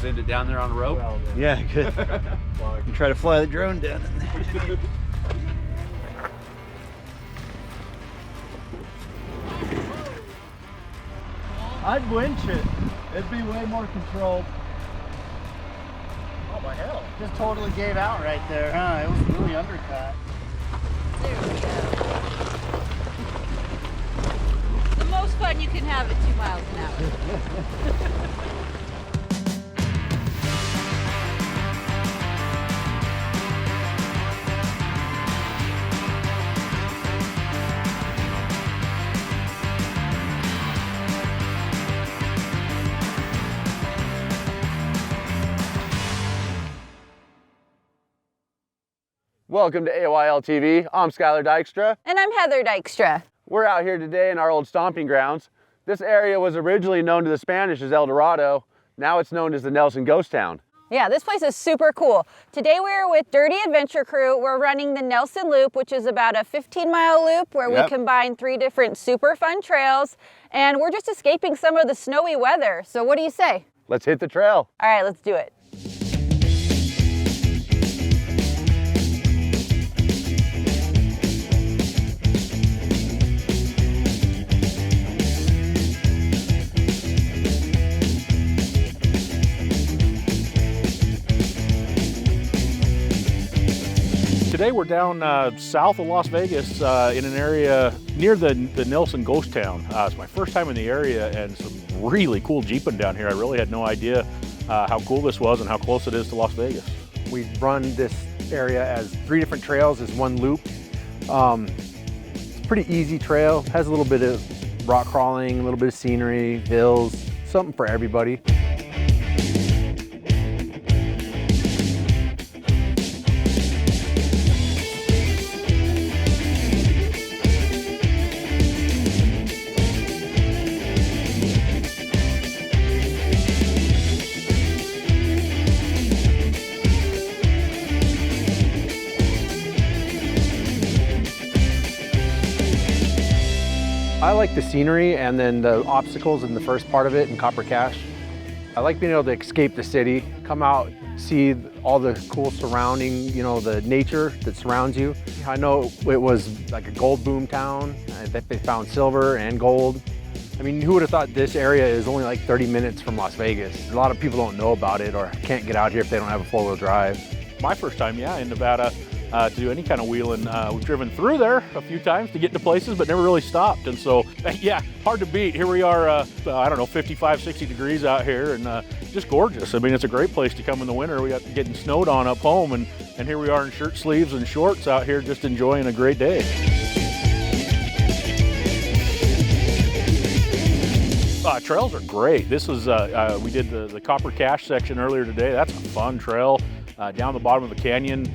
Send it down there on a rope? Yeah, good. You can try to fly the drone down in there. I'd winch it. It'd be way more controlled. Oh my hell. Just totally gave out right there, huh? It was really undercut. There we go. The most fun you can have at 2 miles an hour. Welcome to AYL TV. I'm Skyller Dykstra. And I'm Heather Dykstra. We're out here today in our old stomping grounds. This area was originally known to the Spanish as El Dorado. Now it's known as the Nelson Ghost Town. Yeah, this place is super cool. Today we're with Dirty Adventure Crew. We're running the Nelson Loop, which is about a 15-mile loop where we combine 3 different super fun trails. And we're just escaping some of the snowy weather. So what do you say? Let's hit the trail. All right, let's do it. Today we're down south of Las Vegas in an area near the Nelson Ghost Town. It's my first time in the area and some really cool jeeping down here. I really had no idea how cool this was and how close it is to Las Vegas. We run this area as 3 different trails as one loop. It's a pretty easy trail, has a little bit of rock crawling, a little bit of scenery, hills, something for everybody. I like the scenery and then the obstacles in the first part of it in Copper Cache. I like being able to escape the city, come out, see all the cool surrounding, the nature that surrounds you. I know it was like a gold boom town, that they found silver and gold. I mean, who would have thought this area is only like 30 minutes from Las Vegas? A lot of people don't know about it or can't get out here if they don't have a 4-wheel drive. My first time, in Nevada. To do any kind of wheeling. We've driven through there a few times to get to places, but never really stopped. And so, hard to beat. Here we are, I don't know, 55, 60 degrees out here and just gorgeous. I mean, it's a great place to come in the winter. We got getting snowed on up home and here we are in shirt sleeves and shorts out here just enjoying a great day. Trails are great. This is, we did the Copper Cache section earlier today. That's a fun trail down the bottom of the canyon.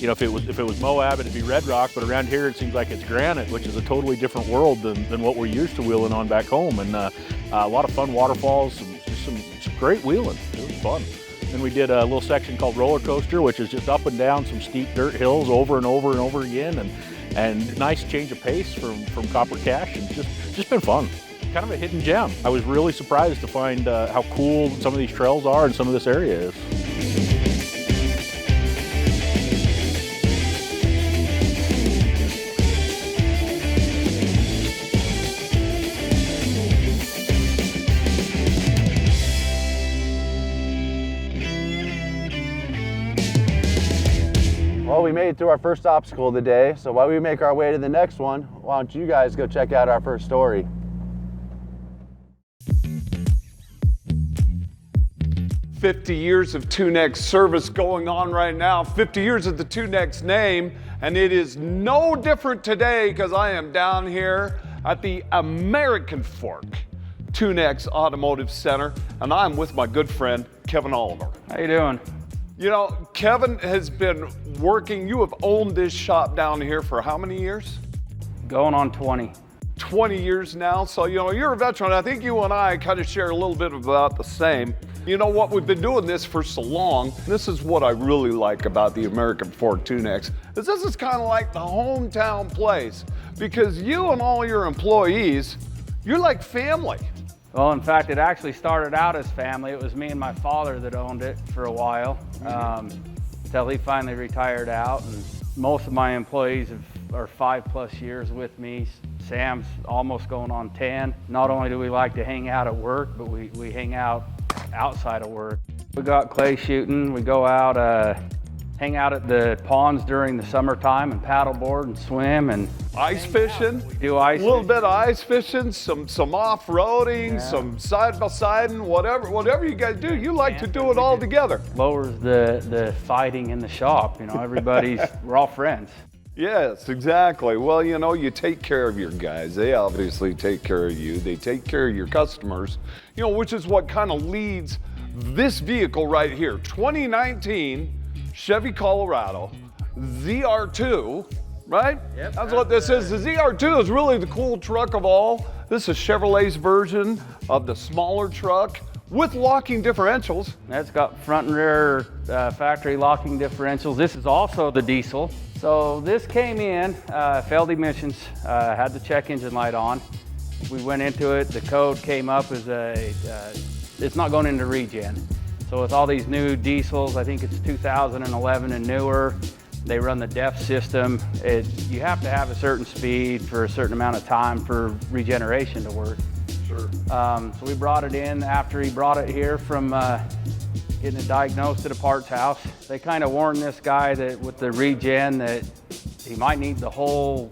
If it was Moab, it'd be red rock, but around here it seems like it's granite, which is a totally different world than what we're used to wheeling on back home. And a lot of fun waterfalls, some great wheeling. It was fun. Then we did a little section called Roller Coaster, which is just up and down some steep dirt hills over and over and over again, and nice change of pace from Copper Cache, and just been fun. Kind of a hidden gem. I was really surprised to find how cool some of these trails are and some of this area is. Well, we made it through our first obstacle of the day, so while we make our way to the next one, why don't you guys go check out our first story. "50 years of Tunex service going on right now, 50 years of the Tunex name, and it is no different today because I am down here at the American Fork Tunex Automotive Center, and I'm with my good friend, Kevin Oliver. How you doing? Kevin has been working, you have owned this shop down here for how many years? Going on 20. 20 years now, so you're a veteran. I think you and I kind of share a little bit about the same. You know what, we've been doing this for so long. This is what I really like about the American Fork Tunex, is this is kind of like the hometown place, because you and all your employees, you're like family. Well, in fact, it actually started out as family. It was me and my father that owned it for a while, until he finally retired out. And most of my employees are 5+ years with me. Sam's almost going on 10. Not only do we like to hang out at work, but we hang out outside of work. We go out clay shooting, we go out, hang out at the ponds during the summertime and paddleboard and swim and ice fishing. We do ice a little fishing. bit of ice fishing, some off-roading, some side-by-siding, whatever you guys do, you like to do it all together. Lowers the fighting in the shop, you know, we're all friends. Yes, exactly. Well, you know, you take care of your guys. They obviously take care of you. They take care of your customers, you know, which is what kind of leads this vehicle right here. 2019 Chevy Colorado ZR2, right? Yep. That's what this is. The ZR2 is really the cool truck of all. This is Chevrolet's version of the smaller truck with locking differentials. That's got front and rear factory locking differentials. This is also the diesel. So this came in, failed emissions, had the check engine light on. We went into it, the code came up as it's not going into regen. So with all these new diesels, I think it's 2011 and newer, they run the DEF system. You have to have a certain speed for a certain amount of time for regeneration to work. Sure. So we brought it in after he brought it here from getting it diagnosed at a parts house. They kind of warned this guy that with the regen that he might need the whole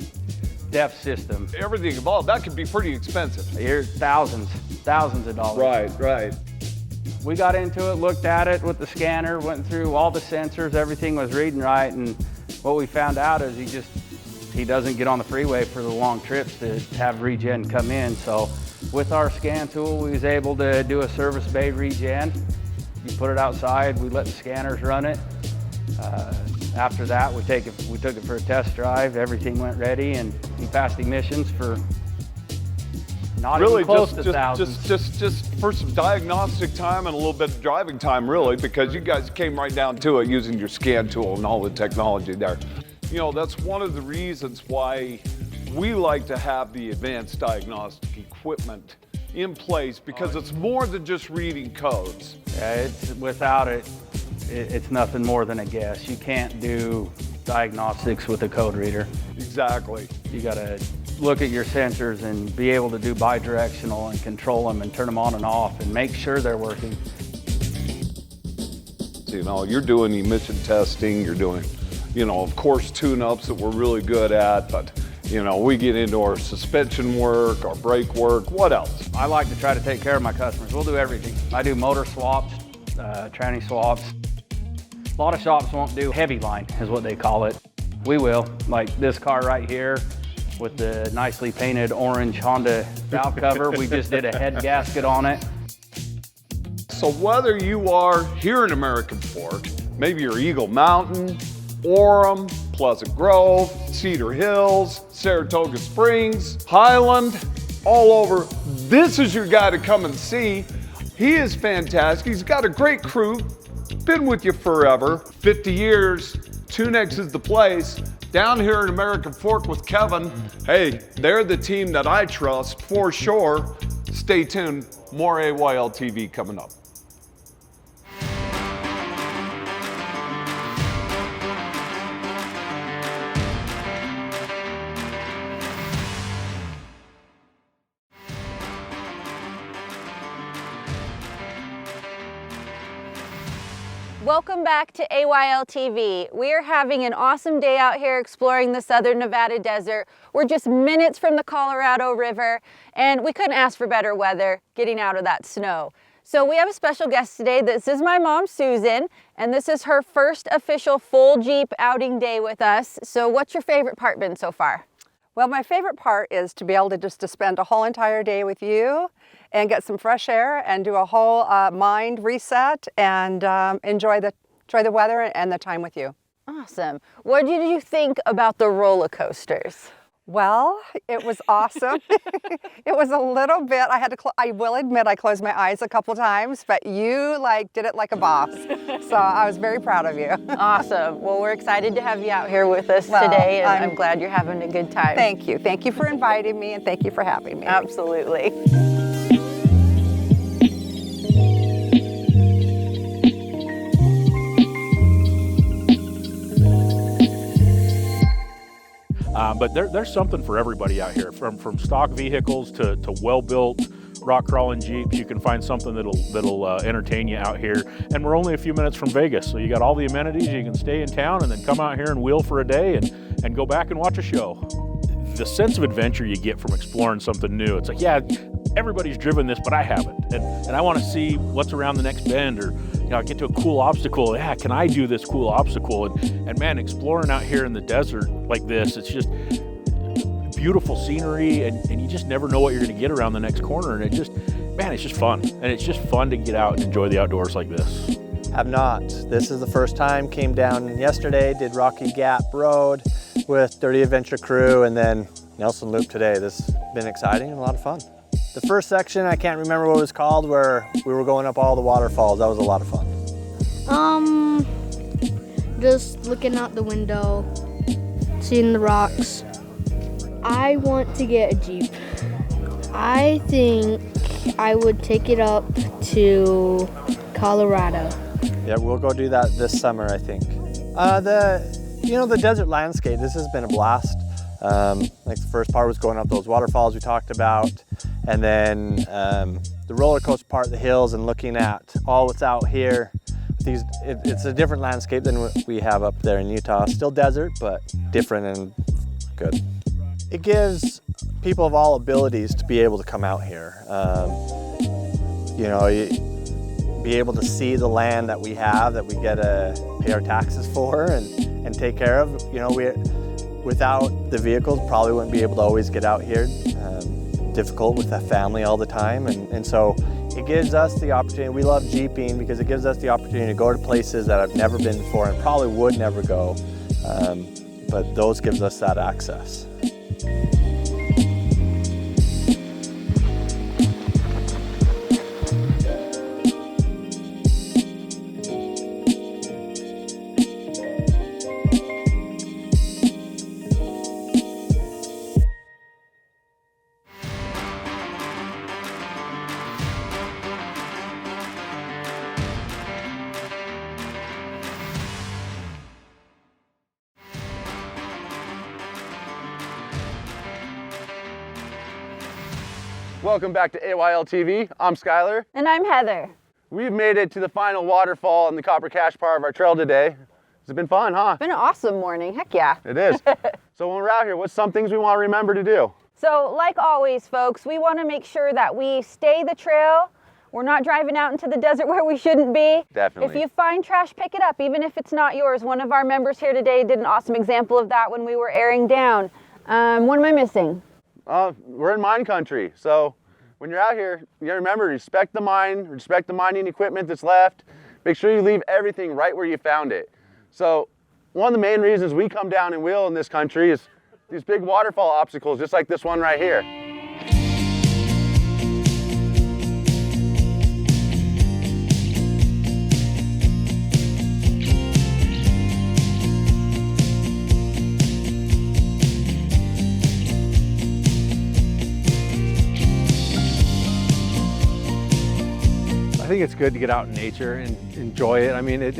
DEF system. Everything involved, that could be pretty expensive. Here's thousands of dollars. Right. We got into it, looked at it with the scanner, went through all the sensors, everything was reading right, and what we found out is he doesn't get on the freeway for the long trips to have regen come in. So with our scan tool, we was able to do a service bay regen. You put it outside, we let the scanners run it. After that, we took it for a test drive. Everything went ready, and he passed emissions for not even close to thousands. Just for some diagnostic time and a little bit of driving time, really, because you guys came right down to it using your scan tool and all the technology there. You know, that's one of the reasons why we like to have the advanced diagnostic equipment in place, because it's more than just reading codes. Yeah, without it, it's nothing more than a guess. You can't do diagnostics with a code reader. Exactly. You gotta look at your sensors and be able to do bi-directional and control them and turn them on and off and make sure they're working. You know, you're doing emission testing, you're doing, you know, of course, tune-ups that we're really good at, but you know, we get into our suspension work, our brake work, what else? I like to try to take care of my customers. We'll do everything. I do motor swaps, tranny swaps. A lot of shops won't do heavy line, is what they call it. We will, like this car right here with the nicely painted orange Honda valve cover. We just did a head gasket on it. So whether you are here in American Fork, maybe you're Eagle Mountain, Orem, Pleasant Grove, Cedar Hills, Saratoga Springs, Highland, all over, this is your guy to come and see. He is fantastic. He's got a great crew, been with you forever, 50 years. Tunex is the place. Down here in American Fork with Kevin, hey, they're the team that I trust for sure. Stay tuned, more AYL TV coming up. Welcome back to AYL TV. We are having an awesome day out here exploring the southern Nevada desert. We're just minutes from the Colorado River, and we couldn't ask for better weather getting out of that snow. So we have a special guest today. This is my mom, Susan, and this is her first official full Jeep outing day with us. So what's your favorite part been so far? Well, my favorite part is to be able to spend a whole entire day with you and get some fresh air and do a whole mind reset and enjoy the weather and the time with you. Awesome. What did you think about the roller coasters? Well, it was awesome. It was a little bit, I will admit I closed my eyes a couple times, but you did it like a boss. So I was very proud of you. Awesome. Well, we're excited to have you out here with us today, and I'm glad you're having a good time. Thank you. Thank you for inviting me, and thank you for having me. Absolutely. But there's something for everybody out here, from stock vehicles to well-built rock crawling Jeeps. You can find something that'll entertain you out here. And we're only a few minutes from Vegas, so you got all the amenities. You can stay in town and then come out here and wheel for a day and go back and watch a show. The sense of adventure you get from exploring something new, it's like, yeah, everybody's driven this, but I haven't. And I want to see what's around the next bend, or I get to a cool obstacle. Yeah, can I do this cool obstacle? And man, exploring out here in the desert like this, it's just beautiful scenery, and you just never know what you're going to get around the next corner. And it's just fun. And it's just fun to get out and enjoy the outdoors like this. Have not. This is the first time. Came down yesterday, did Rocky Gap Road with Dirty Adventure crew, and then Nelson Loop today. This has been exciting and a lot of fun. The first section, I can't remember what it was called, where we were going up all the waterfalls. That was a lot of fun. Just looking out the window, seeing the rocks. I want to get a Jeep. I think I would take it up to Colorado. Yeah, we'll go do that this summer, I think. The desert landscape, this has been a blast. Like the first part was going up those waterfalls we talked about, and then the roller coaster part, the hills, and looking at all what's out here. It's a different landscape than what we have up there in Utah. Still desert, but different and good. It gives people of all abilities to be able to come out here. Be able to see the land that we have, that we get to pay our taxes for and take care of. Without the vehicles, probably wouldn't be able to always get out here. Difficult with a family all the time, and so it gives us the opportunity. We love Jeeping because it gives us the opportunity to go to places that I've never been before and probably would never go, but those gives us that access. Welcome back to AYL TV. I'm Skyler. And I'm Heather. We've made it to the final waterfall in the Copper Cache part of our trail today. It's been fun, huh? Been an awesome morning, heck yeah. It is. So when we're out here, what's some things we want to remember to do? So like always, folks, we want to make sure that we stay the trail. We're not driving out into the desert where we shouldn't be. Definitely. If you find trash, pick it up, even if it's not yours. One of our members here today did an awesome example of that when we were airing down. What am I missing? We're in mine country, so when you're out here, you gotta remember, respect the mine, respect the mining equipment that's left. Make sure you leave everything right where you found it. So one of the main reasons we come down and wheel in this country is these big waterfall obstacles, just like this one right here. I think it's good to get out in nature and enjoy it. I mean, I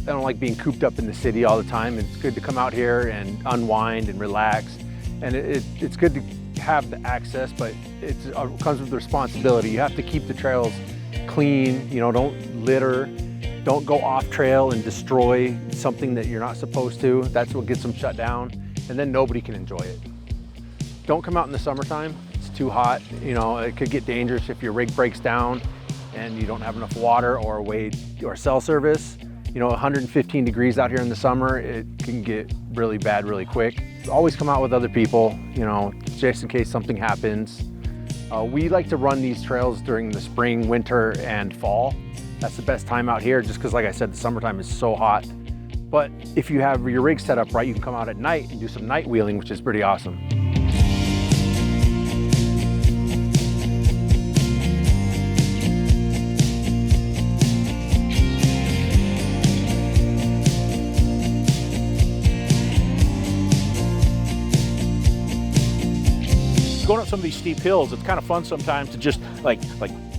don't like being cooped up in the city all the time. It's good to come out here and unwind and relax. And it's good to have the access, but it comes with the responsibility. You have to keep the trails clean, don't litter, don't go off trail and destroy something that you're not supposed to. That's what gets them shut down, and then nobody can enjoy it. Don't come out in the summertime. It's too hot. It could get dangerous if your rig breaks down and you don't have enough water or cell service. 115 degrees out here in the summer, it can get really bad really quick. Always come out with other people, just in case something happens. We like to run these trails during the spring, winter, and fall. That's the best time out here, just because, like I said, the summertime is so hot. But if you have your rig set up right, you can come out at night and do some night wheeling, which is pretty awesome. Going up some of these steep hills, it's kind of fun sometimes to just like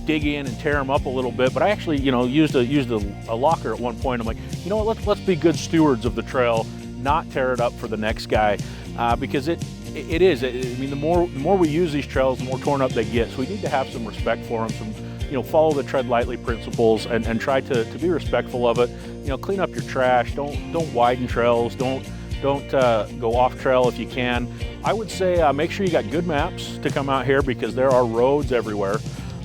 dig in and tear them up a little bit. But I actually, used a locker at one point. I'm like, let's be good stewards of the trail, not tear it up for the next guy. because it is. I mean, the more we use these trails, the more torn up they get. So we need to have some respect for them, some, follow the tread lightly principles and try to be respectful of it. Clean up your trash. Don't widen trails. Don't go off trail if you can. I would say make sure you got good maps to come out here, because there are roads everywhere.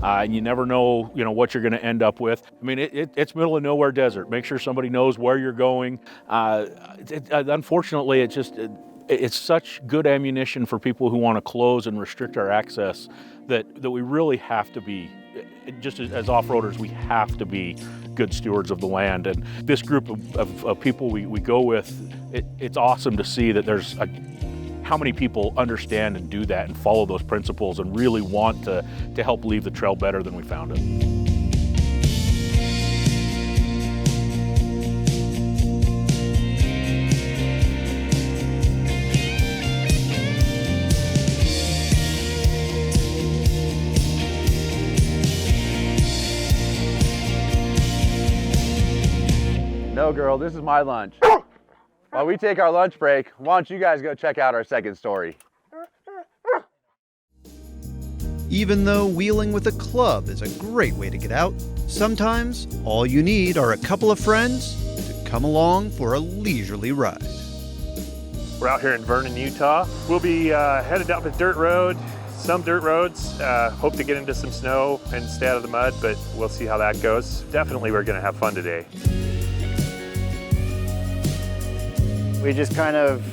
And you never know, what you're going to end up with. I mean, it's middle of nowhere desert. Make sure somebody knows where you're going. Unfortunately, it's such good ammunition for people who want to close and restrict our access that we really have to be, just as off-roaders, we have to be good stewards of the land. And this group of people we go with, it's awesome to see that there's how many people understand and do that and follow those principles and really want to help leave the trail better than we found it. No, girl, this is my lunch. While we take our lunch break, why don't you guys go check out our second story? Even though wheeling with a club is a great way to get out, sometimes all you need are a couple of friends to come along for a leisurely ride. We're out here in Vernon, Utah. We'll be headed down the dirt road, some dirt roads. Hope to get into some snow and stay out of the mud, but we'll see how that goes. Definitely we're gonna have fun today. We just kind of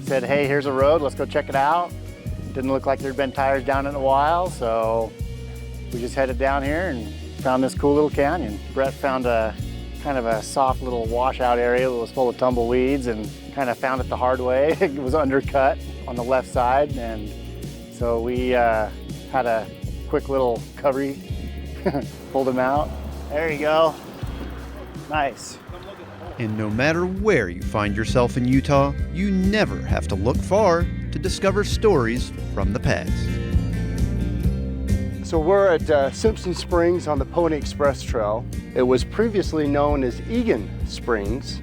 said, hey, here's a road, let's go check it out. Didn't look like there'd been tires down in a while, so we just headed down here and found this cool little canyon. Brett found a kind of a soft little washout area that was full of tumbleweeds, and kind of found it the hard way. It was undercut on the left side, and so we had a quick little covery, pulled him out. There you go, nice. And no matter where you find yourself in Utah, you never have to look far to discover stories from the past. So we're at Simpson Springs on the Pony Express Trail. It was previously known as Egan Springs,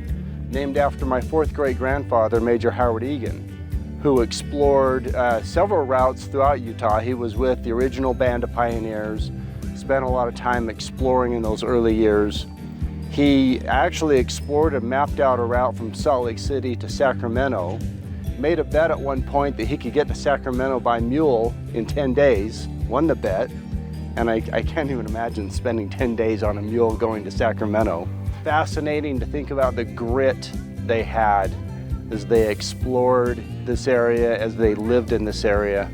named after my fourth great grandfather, Major Howard Egan, who explored several routes throughout Utah. He was with the original band of pioneers, spent a lot of time exploring in those early years. He actually explored and mapped out a route from Salt Lake City to Sacramento, made a bet at one point that he could get to Sacramento by mule in 10 days, won the bet, and I can't even imagine spending 10 days on a mule going to Sacramento. Fascinating to think about the grit they had as they explored this area, as they lived in this area.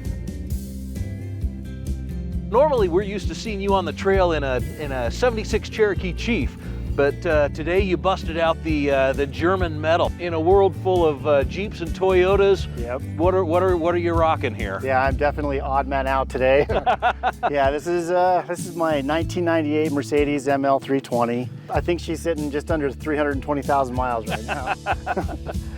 Normally we're used to seeing you on the trail in a 76 Cherokee Chief. But today you busted out the German metal in a world full of Jeeps and Toyotas. Yep. What are you rocking here? Yeah, I'm definitely odd man out today. Yeah, this is my 1998 Mercedes ML 320. I think she's sitting just under 320,000 miles right now.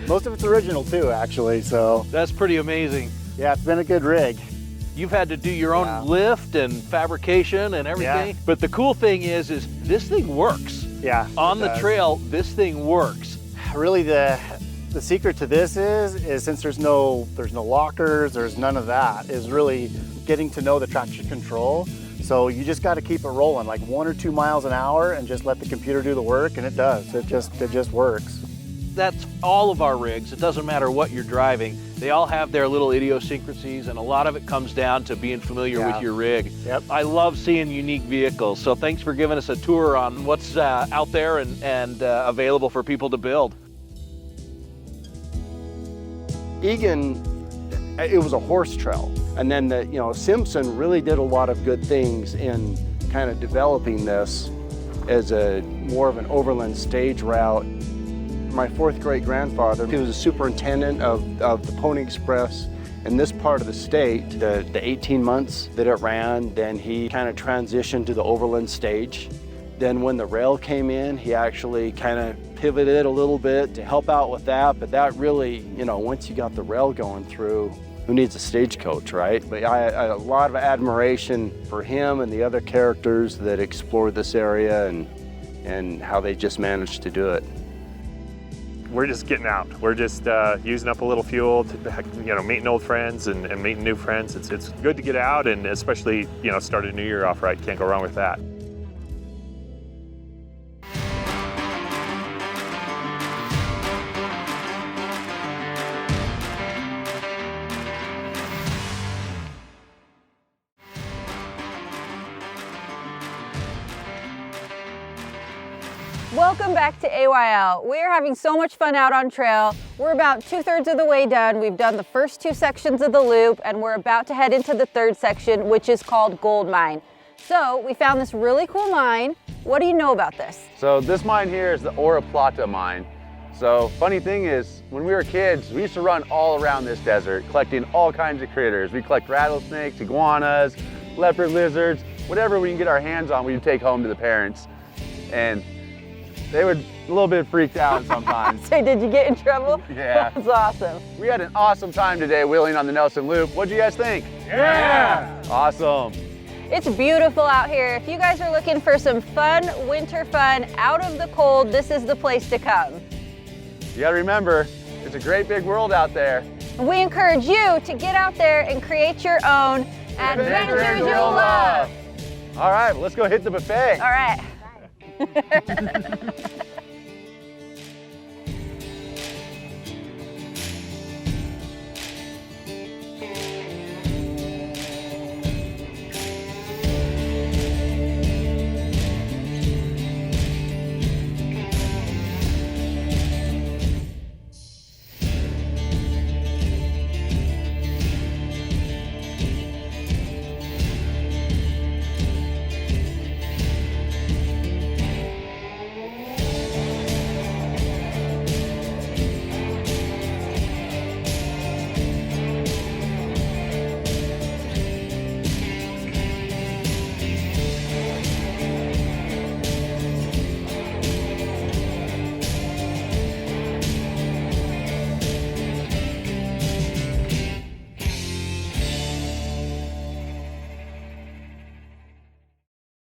Most of it's original too, actually. So that's pretty amazing. Yeah, it's been a good rig. You've had to do your own lift and fabrication and everything. Yeah. But the cool thing is this thing works. Yeah. On the trail, this thing works. Really, the secret to this is since there's no lockers, there's none of that, is really getting to know the traction control. So you just got to keep it rolling, like 1 or 2 miles an hour, and just let the computer do the work, and it does. It just works. That's all of our rigs. It doesn't matter what you're driving. They all have their little idiosyncrasies, and a lot of it comes down to being familiar with your rig. Yep. I love seeing unique vehicles, so thanks for giving us a tour on what's out there and available for people to build. Egan, it was a horse trail, and then Simpson really did a lot of good things in kind of developing this as more of an overland stage route. My fourth great grandfather, he was a superintendent of the Pony Express in this part of the state. The 18 months that it ran, then he kind of transitioned to the overland stage. Then when the rail came in, he actually kind of pivoted a little bit to help out with that. But that really, once you got the rail going through, who needs a stagecoach, right? But I had a lot of admiration for him and the other characters that explored this area and how they just managed to do it. we're just getting out. We're just using up a little fuel to, you know, meeting old friends and meeting new friends. It's good to get out, and especially, you know, start a new year off right. Can't go wrong with that. Welcome back to AYL. We are having so much fun out on trail. We're about 2/3 of the way done. We've done the first 2 sections of the loop, and we're about to head into the 3rd section, which is called Gold Mine. So we found this really cool mine. What do you know about this? So this mine here is the Ora Plata mine. So funny thing is, when we were kids, we used to run all around this desert, collecting all kinds of critters. We collect rattlesnakes, iguanas, leopard lizards, whatever we can get our hands on, we'd take home to the parents. And they were a little bit freaked out sometimes. So did you get in trouble? Yeah. That's awesome. We had an awesome time today wheeling on the Nelson Loop. What'd you guys think? Yeah! Awesome. It's beautiful out here. If you guys are looking for some fun, winter fun, out of the cold, this is the place to come. You gotta remember, it's a great big world out there. We encourage you to get out there and create your own adventures you'll love. All right, well, let's go hit the buffet. All right.